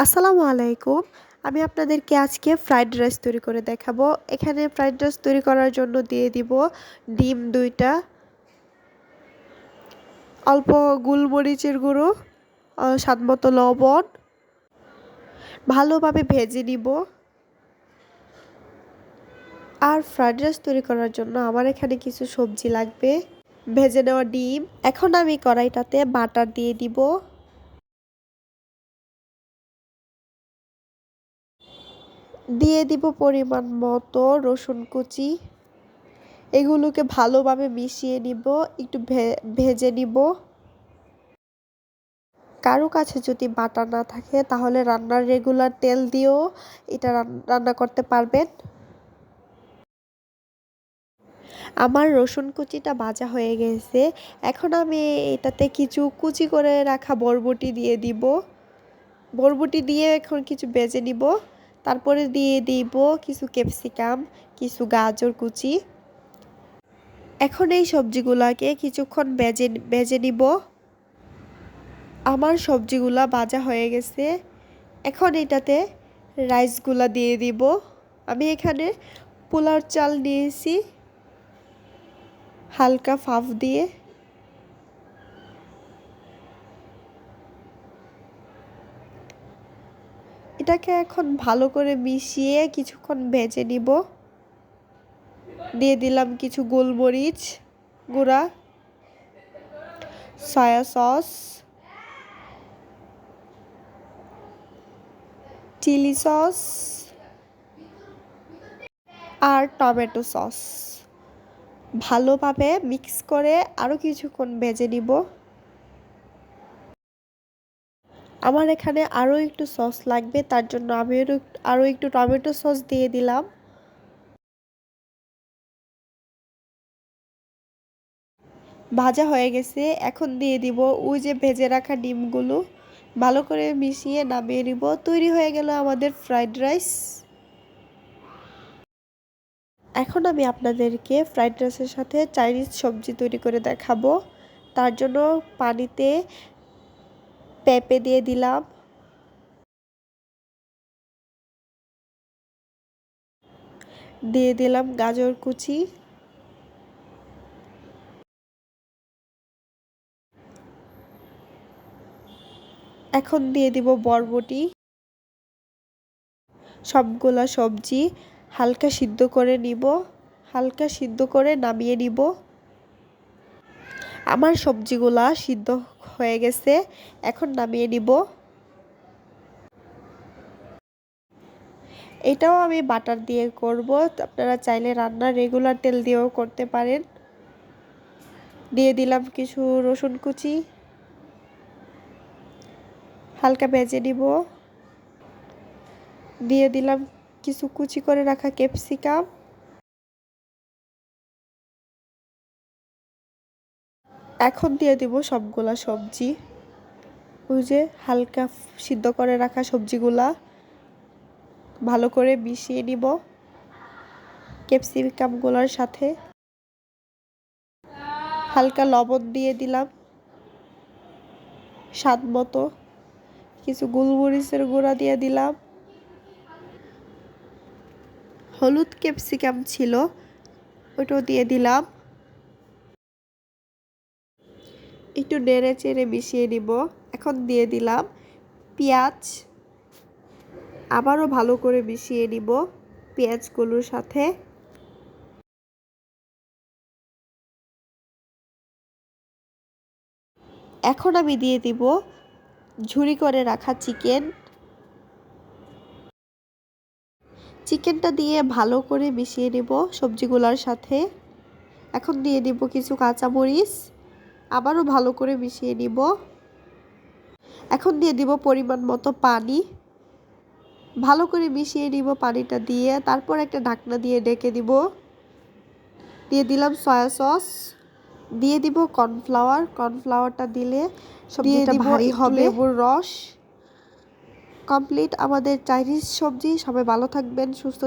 আসসালামু আলাইকুম। আমি আপনাদেরকে আজকে ফ্রাইড রাইস তৈরি করে দেখাবো। এখানে ফ্রাইড রাইস তৈরি করার জন্য দিয়ে দিব ডিম ২টা, অল্প গোলমরিচের গুঁড়ো, স্বাদমতো লবণ, ভালোভাবে ভেজে নিব। আর ফ্রাইড রাইস তৈরি করার জন্য আমার এখানে কিছু সবজি লাগবে। ভেজে নেওয়া ডিম। এখন আমি কড়াইটাতে বাটার দিয়ে দিব। দিয়ে দিব পরিমাণ মতো রসুন কুচি। এগুলোকে ভালোভাবে মিশিয়ে নিব, একটু ভেজে নিব। কারো কাছে যদি বাটা না থাকে তাহলে রান্নার রেগুলার তেল দিয়েও এটা রান্না করতে পারবেন। আমার রসুন কুচিটা ভাজা হয়ে গেছে। এখন আমি এটাতে কিছু কুচি করে রাখা বরবটি দিয়ে দিব। বরবটি দিয়ে এখন কিছু ভেজে নিব। তারপরে দিয়ে দিব কিছু ক্যাপসিকাম, কিছু গাজর কুচি। এখন এই সবজিগুলোকে কিছুক্ষণ ভেজে নিব। আমার সবজিগুলা ভাজা হয়ে গেছে। এখন এটাতে রাইসগুলা দিয়ে দিব। আমি এখানে পোলাওর চাল নিয়েছি, হালকা ভাপ দিয়ে। এটাকে এখন ভালো করে মিশিয়ে কিছুক্ষণ ভেজে নিব। দিয়ে দিলাম কিছু গোলমরিচ গুঁড়া, সয়া সস, চিলি সস আর টমেটো সস। ভালোভাবে মিক্স করে আরও কিছুক্ষণ ভেজে নিব। আমার এখানে আরও একটু সস লাগবে, তার জন্য আমি আরও একটু টমেটো সস দিয়ে দিলাম। ভাজা হয়ে গেছে। এখন দিয়ে দিব ওই যে ভেজে রাখা ডিমগুলো। ভালো করে মিশিয়ে নামিয়ে নিব। তৈরি হয়ে গেল আমাদের ফ্রাইড রাইস। এখন আমি আপনাদেরকে ফ্রাইড রাইসের সাথে চাইনিজ সবজি তৈরি করে দেখাবো। তার জন্য পানিতে পেঁপে দিয়ে দিলাম, দিয়ে দিলাম গাজর কুচি, এখন দিয়ে দিব বরবটি। সবগুলা সবজি হালকা সিদ্ধ করে নিব, হালকা সিদ্ধ করে নামিয়ে নিব। আমার সবজিগুলা সিদ্ধ হয়ে গেছে, এখন নামিয়ে নিব। এটাও আমি বাটার দিয়ে করব, আপনারা চাইলে রান্নার রেগুলার তেল দিয়েও করতে পারেন। দিয়ে দিলাম কিছু রসুন কুচি, হালকা ভেজে নিব। দিয়ে দিলাম কিছু কুচি করে রাখা ক্যাপসিকাম। এখন দিয়ে দিব সবগুলা সবজি, ওই যে হালকা সিদ্ধ করে রাখা সবজিগুলা ভালো করে মিশিয়ে নিব ক্যাপসিকামগুলোর সাথে। হালকা লবণ দিয়ে দিলাম স্বাদ মতো, কিছু গোলমরিচের গুঁড়া দিয়ে দিলাম, হলুদ ক্যাপসিকাম ছিল ওইটাও দিয়ে দিলাম। একটু নেড়ে চেড়ে মিশিয়ে নিব। এখন দিয়ে দিলাম পেঁয়াজ, আবারও ভালো করে মিশিয়ে নিব পেঁয়াজগুলোর সাথে। এখন আমি দিয়ে দিব ঝুরি করে রাখা চিকেনটা দিয়ে ভালো করে মিশিয়ে নেব সবজিগুলোর সাথে। এখন দিয়ে দিব কিছু কাঁচামরিচ, আবারও ভালো করে মিশিয়ে নিব। এখন দিয়ে দিব পরিমাণ মতো পানি, ভালো করে মিশিয়ে নিব পানিটা দিয়ে। তারপর একটা ঢাকনা দিয়ে ঢেকে দিব। দিয়ে দিলাম সয়া সস, দিয়ে দিব কর্নফ্লাওয়ারটা দিলে সবজিটা ভারী হবে। লেবুর রস। কমপ্লিট আমাদের চাইনিজ সবজি। সবাই ভালো থাকবেন, সুস্থ